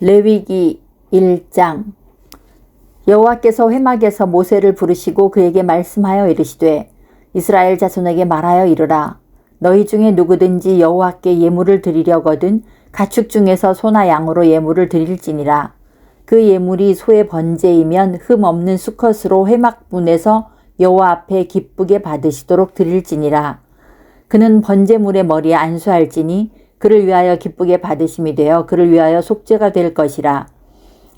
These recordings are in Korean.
레위기 1장. 여호와께서 회막에서 모세를 부르시고 그에게 말씀하여 이르시되 이스라엘 자손에게 말하여 이르라. 너희 중에 누구든지 여호와께 예물을 드리려거든 가축 중에서 소나 양으로 예물을 드릴지니라. 그 예물이 소의 번제이면 흠 없는 수컷으로 회막문에서 여호와 앞에 기쁘게 받으시도록 드릴지니라. 그는 번제물의 머리에 안수할지니 그를 위하여 기쁘게 받으심이 되어 그를 위하여 속죄가 될 것이라.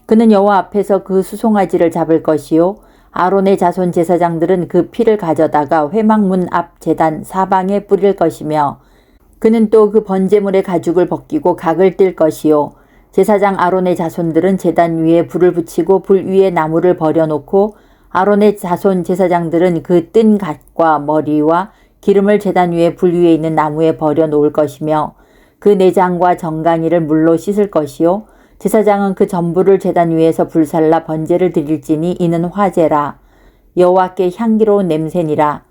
그는 여호와 앞에서 그 수송아지를 잡을 것이요 아론의 자손 제사장들은 그 피를 가져다가 회막문 앞 제단 사방에 뿌릴 것이며 그는 또 그 번제물의 가죽을 벗기고 각을 뜰 것이요 제사장 아론의 자손들은 제단 위에 불을 붙이고 불 위에 나무를 버려놓고 아론의 자손 제사장들은 그 뜬 갓과 머리와 기름을 제단 위에 불 위에 있는 나무에 버려 놓을 것이며 그 내장과 정강이를 물로 씻을 것이요 제사장은 그 전부를 제단 위에서 불살라 번제를 드릴지니 이는 화제라. 여호와께 향기로운 냄새니라.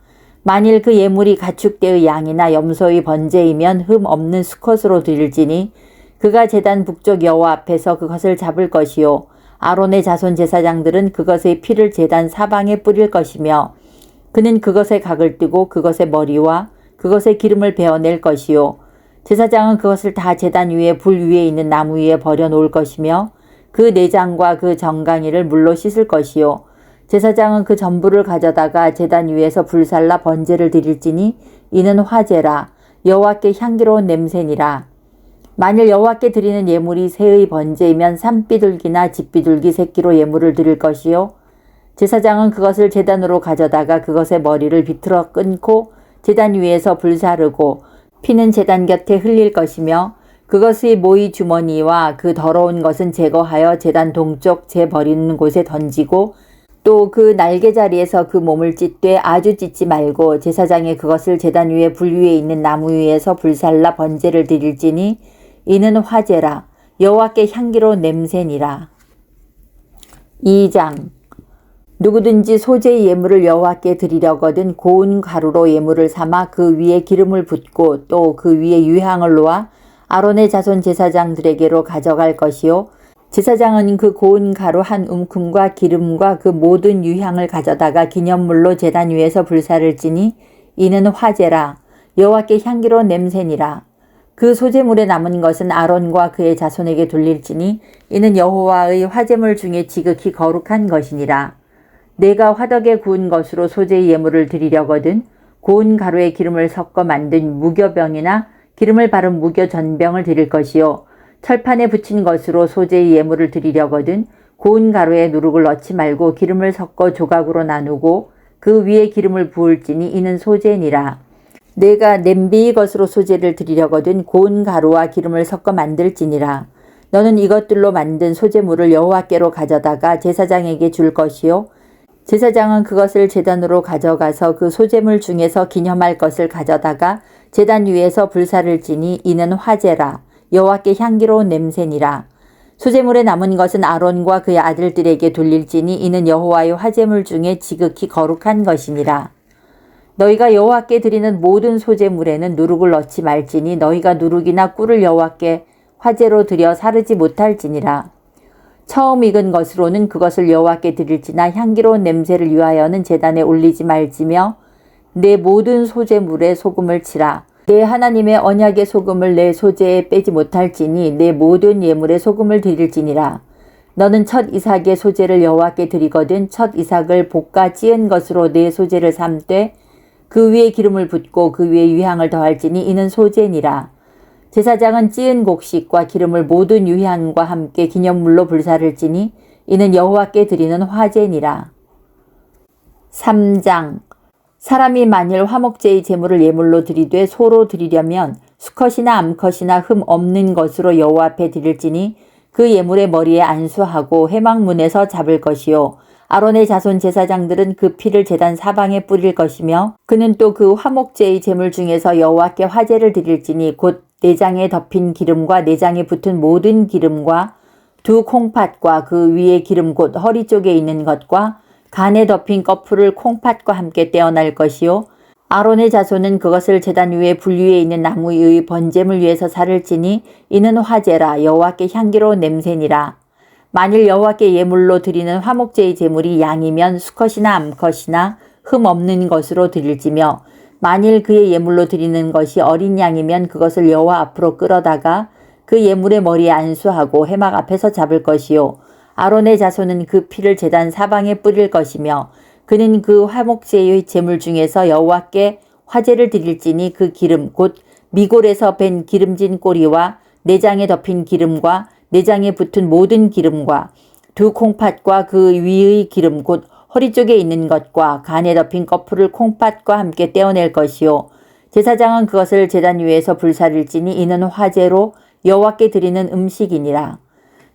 만일 그 예물이 가축대의 양이나 염소의 번제이면 흠 없는 수컷으로 드릴지니 그가 제단 북쪽 여호와 앞에서 그것을 잡을 것이요 아론의 자손 제사장들은 그것의 피를 제단 사방에 뿌릴 것이며 그는 그것의 각을 뜨고 그것의 머리와 그것의 기름을 베어낼 것이요 제사장은 그것을 다 제단 위에 불 위에 있는 나무 위에 버려 놓을 것이며 그 내장과 그 정강이를 물로 씻을 것이요 제사장은 그 전부를 가져다가 제단 위에서 불살라 번제를 드릴지니 이는 화제라. 여호와께 향기로운 냄새니라. 만일 여호와께 드리는 예물이 새의 번제이면 산비둘기나 집비둘기 새끼로 예물을 드릴 것이요 제사장은 그것을 제단으로 가져다가 그것의 머리를 비틀어 끊고 제단 위에서 불사르고 피는 제단 곁에 흘릴 것이며 그것의 모이 주머니와 그 더러운 것은 제거하여 제단 동쪽 재 버리는 곳에 던지고 또 그 날개자리에서 그 몸을 찢되 아주 찢지 말고 제사장이 그것을 제단 위에 불 위에 있는 나무 위에서 불살라 번제를 드릴지니 이는 화제라. 여호와께 향기로운 냄새니라. 2장. 누구든지 소제의 예물을 여호와께 드리려거든 고운 가루로 예물을 삼아 그 위에 기름을 붓고 또 그 위에 유향을 놓아 아론의 자손 제사장들에게로 가져갈 것이요 제사장은 그 고운 가루 한 움큼과 기름과 그 모든 유향을 가져다가 기념물로 제단 위에서 불사를지니 이는 화제라. 여호와께 향기로운 냄새니라. 그 소제물에 남은 것은 아론과 그의 자손에게 돌릴지니 이는 여호와의 화제물 중에 지극히 거룩한 것이니라. 내가 화덕에 구운 것으로 소제의 예물을 드리려거든 고운 가루에 기름을 섞어 만든 무교병이나 기름을 바른 무교전병을 드릴 것이요 철판에 붙인 것으로 소제의 예물을 드리려거든 고운 가루에 누룩을 넣지 말고 기름을 섞어 조각으로 나누고 그 위에 기름을 부을지니 이는 소제니라. 내가 냄비의 것으로 소제를 드리려거든 고운 가루와 기름을 섞어 만들지니라. 너는 이것들로 만든 소제물을 여호와께로 가져다가 제사장에게 줄 것이요 제사장은 그것을 제단으로 가져가서 그 소제물 중에서 기념할 것을 가져다가 제단 위에서 불사를지니 이는 화제라. 여호와께 향기로운 냄새니라. 소제물에 남은 것은 아론과 그의 아들들에게 돌릴지니 이는 여호와의 화제물 중에 지극히 거룩한 것이니라. 너희가 여호와께 드리는 모든 소제물에는 누룩을 넣지 말지니 너희가 누룩이나 꿀을 여호와께 화제로 드려 사르지 못할지니라. 처음 익은 것으로는 그것을 여호와께 드릴지나 향기로운 냄새를 위하여는 제단에 올리지 말지며 내 모든 소제물에 소금을 치라. 내 하나님의 언약의 소금을 내 소제에 빼지 못할지니 내 모든 예물에 소금을 드릴지니라. 너는 첫 이삭의 소제를 여호와께 드리거든 첫 이삭을 볶아 찌은 것으로 내 소제를 삼되 그 위에 기름을 붓고 그 위에 유향을 더할지니 이는 소제니라. 제사장은 찌은 곡식과 기름을 모든 유향과 함께 기념물로 불사를지니 이는 여호와께 드리는 화제니라. 3장. 사람이 만일 화목제의 제물을 예물로 드리되 소로 드리려면 수컷이나 암컷이나 흠 없는 것으로 여호와 앞에 드릴지니 그 예물의 머리에 안수하고 회막문에서 잡을 것이요 아론의 자손 제사장들은 그 피를 제단 사방에 뿌릴 것이며 그는 또 그 화목제의 제물 중에서 여호와께 화제를 드릴지니 곧 내장에 덮인 기름과 내장에 붙은 모든 기름과 두 콩팥과 그 위에 기름 곧 허리 쪽에 있는 것과 간에 덮인 꺼풀을 콩팥과 함께 떼어날 것이요 아론의 자손은 그것을 제단 위에 불 위에 있는 나무 위의 번제물 위에서 살을 찌니 이는 화제라 여호와께 향기로운 냄새니라. 만일 여호와께 예물로 드리는 화목제의 제물이 양이면 수컷이나 암컷이나 흠 없는 것으로 드릴지며 만일 그의 예물로 드리는 것이 어린 양이면 그것을 여호와 앞으로 끌어다가 그 예물의 머리에 안수하고 회막 앞에서 잡을 것이요 아론의 자손은 그 피를 제단 사방에 뿌릴 것이며 그는 그 화목제의 제물 중에서 여호와께 화제를 드릴지니 그 기름 곧 미골에서 밴 기름진 꼬리와 내장에 덮인 기름과 내장에 붙은 모든 기름과 두 콩팥과 그 위의 기름 곧 허리 쪽에 있는 것과 간에 덮인 거풀을 콩팥과 함께 떼어낼 것이요 제사장은 그것을 제단 위에서 불사릴지니 이는 화제로 여호와께 드리는 음식이니라.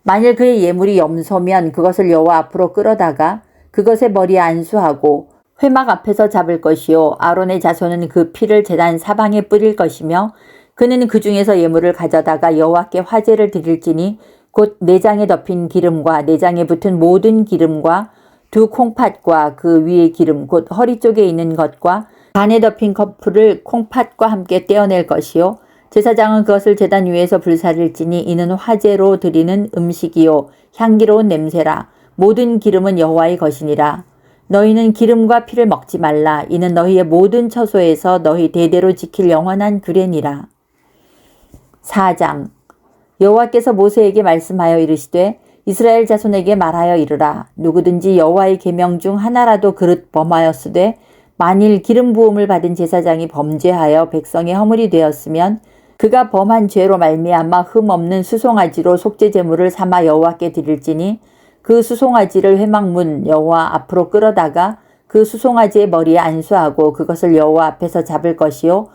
만일 그의 예물이 염소면 그것을 여호와 앞으로 끌어다가 그것의 머리에 안수하고 회막 앞에서 잡을 것이요 아론의 자손은 그 피를 제단 사방에 뿌릴 것이며 그는 그 중에서 예물을 가져다가 여호와께 화제를 드릴지니 곧 내장에 덮인 기름과 내장에 붙은 모든 기름과 두 콩팥과 그 위의 기름 곧 허리 쪽에 있는 것과 간에 덮인 거풀을 콩팥과 함께 떼어낼 것이요 제사장은 그것을 제단 위에서 불사릴지니 이는 화제로 드리는 음식이요 향기로운 냄새라. 모든 기름은 여호와의 것이니라. 너희는 기름과 피를 먹지 말라. 이는 너희의 모든 처소에서 너희 대대로 지킬 영원한 규례니라. 4장 여호와께서 모세에게 말씀하여 이르시되 이스라엘 자손에게 말하여 이르라. 누구든지 여호와의 계명 중 하나라도 그릇 범하였으되 만일 기름 부음을 받은 제사장이 범죄하여 백성의 허물이 되었으면 그가 범한 죄로 말미암아 흠 없는 수송아지로 속죄 제물을 삼아 여호와께 드릴지니 그 수송아지를 회막문 여호와 앞으로 끌어다가 그 수송아지의 머리에 안수하고 그것을 여호와 앞에서 잡을 것이요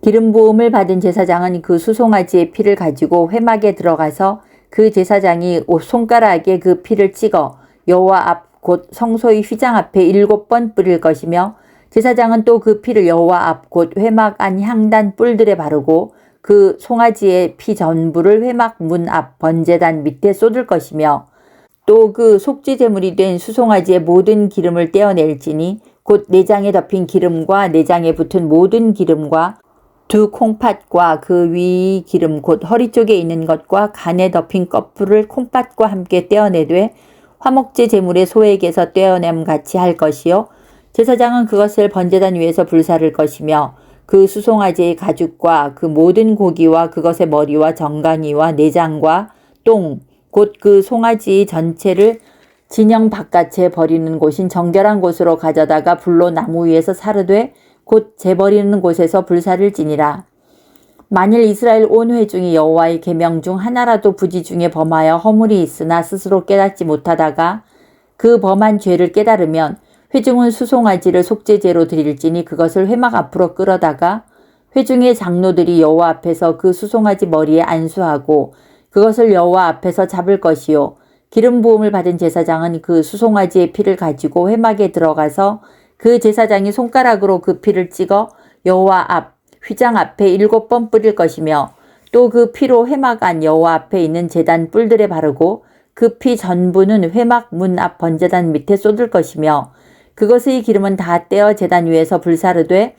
기름 부음을 받은 제사장은 그 수송아지의 피를 가지고 회막에 들어가서 그 제사장이 손가락에 그 피를 찍어 여호와 앞 곧 성소의 휘장 앞에 7번 뿌릴 것이며 제사장은 또 그 피를 여호와 앞 곧 회막 안 향단 뿔들에 바르고 그 송아지의 피 전부를 회막 문 앞 번제단 밑에 쏟을 것이며 또 그 속죄 제물이 된 수송아지의 모든 기름을 떼어낼지니 곧 내장에 덮인 기름과 내장에 붙은 모든 기름과 두 콩팥과 그 위 기름 곧 허리 쪽에 있는 것과 간에 덮인 거풀을 콩팥과 함께 떼어내되 화목제 제물의 소액에서 떼어냄 같이 할 것이요 제사장은 그것을 번제단 위에서 불사를 것이며 그 수송아지의 가죽과 그 모든 고기와 그것의 머리와 정강이와 내장과 똥 곧 그 송아지 전체를 진영 바깥에 버리는 곳인 정결한 곳으로 가져다가 불로 나무 위에서 사르되 곧 재버리는 곳에서 불사를 지니라. 만일 이스라엘 온 회중이 여호와의 계명 중 하나라도 부지 중에 범하여 허물이 있으나 스스로 깨닫지 못하다가 그 범한 죄를 깨달으면 회중은 수송아지를 속죄제로 드릴지니 그것을 회막 앞으로 끌어다가 회중의 장로들이 여호와 앞에서 그 수송아지 머리에 안수하고 그것을 여호와 앞에서 잡을 것이요 기름 부음을 받은 제사장은 그 수송아지의 피를 가지고 회막에 들어가서 그 제사장이 손가락으로 그 피를 찍어 여호와 앞 휘장 앞에 7번 뿌릴 것이며 또 그 피로 회막 안 여호와 앞에 있는 제단 뿔들에 바르고 그 피 전부는 회막 문 앞 번제단 밑에 쏟을 것이며 그것의 기름은 다 떼어 제단 위에서 불사르되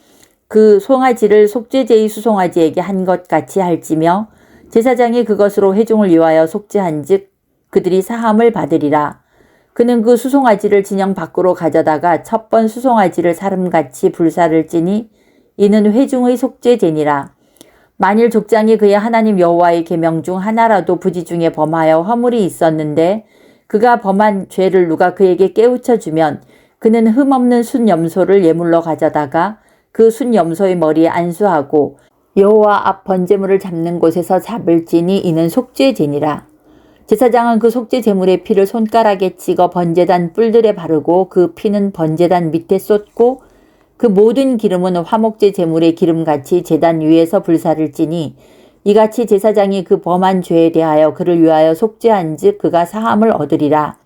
그 송아지를 속죄제의 수송아지에게 한 것 같이 할지며 제사장이 그것으로 회중을 위하여 속죄한즉 그들이 사함을 받으리라. 그는 그 수송아지를 진영 밖으로 가져다가 첫 번 수송아지를 사름같이 불사를지니 이는 회중의 속죄제니라. 만일 족장이 그의 하나님 여호와의 계명 중 하나라도 부지 중에 범하여 허물이 있었는데 그가 범한 죄를 누가 그에게 깨우쳐 주면 그는 흠없는 순염소를 예물로 가져다가 그 순염소의 머리에 안수하고 여호와 앞 번제물을 잡는 곳에서 잡을지니 이는 속죄제니라. 제사장은 그 속죄 제물의 피를 손가락에 찍어 번제단 뿔들에 바르고 그 피는 번제단 밑에 쏟고 그 모든 기름은 화목제 제물의 기름같이 제단 위에서 불사를지니 이같이 제사장이 그 범한 죄에 대하여 그를 위하여 속죄한즉 그가 사함을 얻으리라.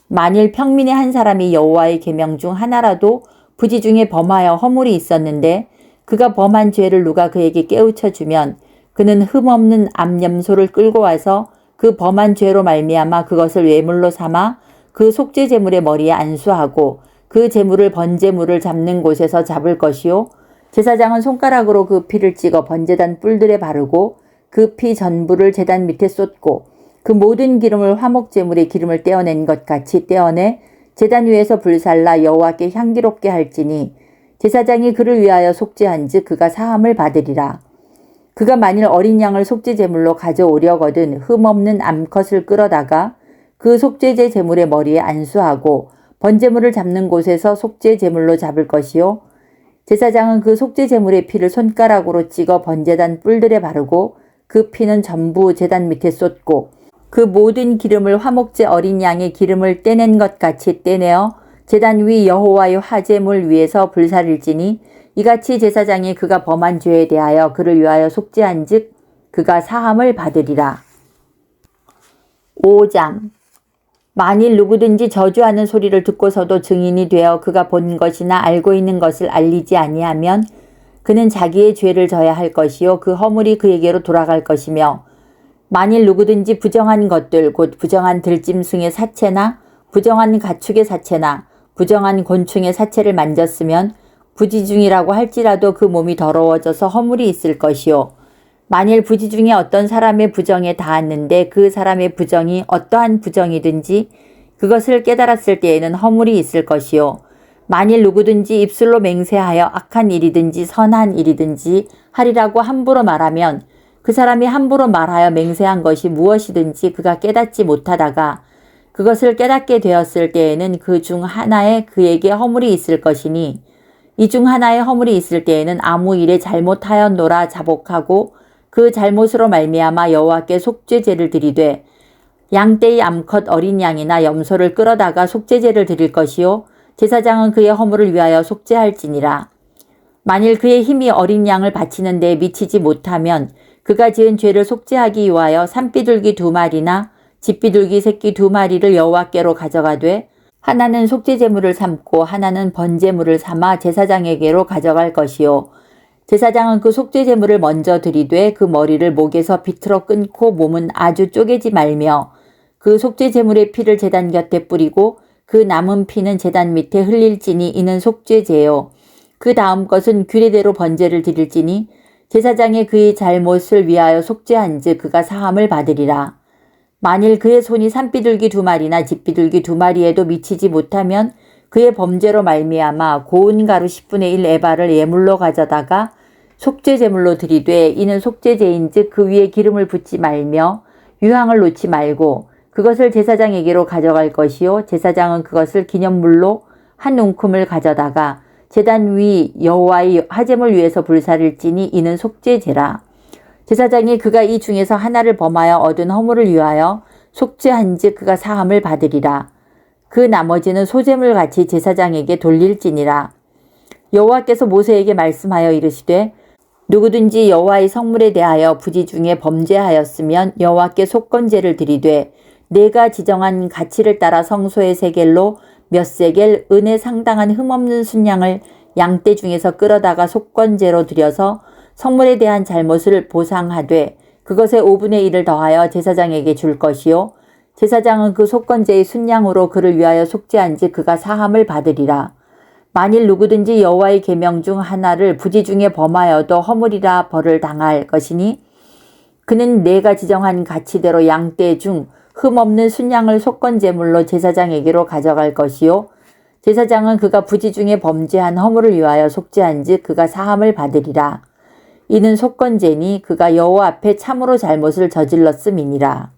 만일 평민의 한 사람이 여호와의 계명 중 하나라도 부지 중에 범하여 허물이 있었는데 그가 범한 죄를 누가 그에게 깨우쳐 주면 그는 흠없는 암염소를 끌고 와서 그 범한 죄로 말미암아 그것을 예물로 삼아 그 속죄 제물의 머리에 안수하고 그 제물을 번제물을 잡는 곳에서 잡을 것이요 제사장은 손가락으로 그 피를 찍어 번제단 뿔들에 바르고 그 피 전부를 제단 밑에 쏟고 그 모든 기름을 화목제물의 기름을 떼어낸 것 같이 떼어내 제단 위에서 불살라 여호와께 향기롭게 할지니 제사장이 그를 위하여 속죄한즉 그가 사함을 받으리라. 그가 만일 어린 양을 속죄 제물로 가져오려거든 흠없는 암컷을 끌어다가 그 속죄제 제물의 머리에 안수하고 번제물을 잡는 곳에서 속죄 제물로 잡을 것이요 제사장은 그 속죄 제물의 피를 손가락으로 찍어 번제단 뿔들에 바르고 그 피는 전부 제단 밑에 쏟고 그 모든 기름을 화목제 어린 양의 기름을 떼낸 것 같이 떼내어 제단 위 여호와의 화제물 위에서 불사릴지니 이같이 제사장이 그가 범한 죄에 대하여 그를 위하여 속죄한즉 그가 사함을 받으리라. 5장 만일 누구든지 저주하는 소리를 듣고서도 증인이 되어 그가 본 것이나 알고 있는 것을 알리지 아니하면 그는 자기의 죄를 져야 할 것이요 그 허물이 그에게로 돌아갈 것이며 만일 누구든지 부정한 것들 곧 부정한 들짐승의 사체나 부정한 가축의 사체나 부정한 곤충의 사체를 만졌으면 부지중이라고 할지라도 그 몸이 더러워져서 허물이 있을 것이요 만일 부지 중에 어떤 사람의 부정에 닿았는데 그 사람의 부정이 어떠한 부정이든지 그것을 깨달았을 때에는 허물이 있을 것이요 만일 누구든지 입술로 맹세하여 악한 일이든지 선한 일이든지 하리라고 함부로 말하면 그 사람이 함부로 말하여 맹세한 것이 무엇이든지 그가 깨닫지 못하다가 그것을 깨닫게 되었을 때에는 그 중 하나에 그에게 허물이 있을 것이니 이 중 하나에 허물이 있을 때에는 아무 일에 잘못하였노라 자복하고 그 잘못으로 말미암아 여호와께 속죄제를 드리되 양떼의 암컷 어린 양이나 염소를 끌어다가 속죄제를 드릴 것이요 제사장은 그의 허물을 위하여 속죄할지니라. 만일 그의 힘이 어린 양을 바치는 데 미치지 못하면 그가 지은 죄를 속죄하기 위하여 산비둘기 2마리나 집비둘기 새끼 2마리를 여호와께로 가져가되 하나는 속죄제물을 삼고 하나는 번제물을 삼아 제사장에게로 가져갈 것이요 제사장은 그 속죄제물을 먼저 드리되 그 머리를 목에서 비틀어 끊고 몸은 아주 쪼개지 말며 그 속죄제물의 피를 제단 곁에 뿌리고 그 남은 피는 제단 밑에 흘릴지니 이는 속죄제요. 그 다음 것은 규례대로 번제를 드릴지니 제사장이 그의 잘못을 위하여 속죄한즉 그가 사함을 받으리라. 만일 그의 손이 산비둘기 2마리나 집비둘기 2마리에도 미치지 못하면 그의 범죄로 말미암아 고운 가루 10분의 1 에바를 예물로 가져다가 속죄제물로 드리되 이는 속죄제인즉 그 위에 기름을 붓지 말며 유향을 놓지 말고 그것을 제사장에게로 가져갈 것이요 제사장은 그것을 기념물로 한 웅큼을 가져다가 제단 위 여호와의 화제물 위에서 불사를지니 이는 속죄제라. 제사장이 그가 이 중에서 하나를 범하여 얻은 허물을 위하여 속죄한즉 그가 사함을 받으리라. 그 나머지는 소제물 같이 제사장에게 돌릴지니라. 여호와께서 모세에게 말씀하여 이르시되 누구든지 여호와의 성물에 대하여 부지 중에 범죄하였으면 여호와께 속건제를 드리되 내가 지정한 가치를 따라 성소의 세겔로 몇 세겔 은에 상당한 흠없는 순양을 양떼 중에서 끌어다가 속건제로 드려서 성물에 대한 잘못을 보상하되 그것의 5분의 1을 더하여 제사장에게 줄 것이요 제사장은 그 속건제의 순양으로 그를 위하여 속죄한즉 그가 사함을 받으리라. 만일 누구든지 여호와의 계명 중 하나를 부지 중에 범하여도 허물이라 벌을 당할 것이니 그는 내가 지정한 가치대로 양떼 중 흠없는 순양을 속건제물로 제사장에게로 가져갈 것이요 제사장은 그가 부지 중에 범죄한 허물을 위하여 속죄한즉 그가 사함을 받으리라. 이는 속건제니 그가 여호와 앞에 참으로 잘못을 저질렀음이니라.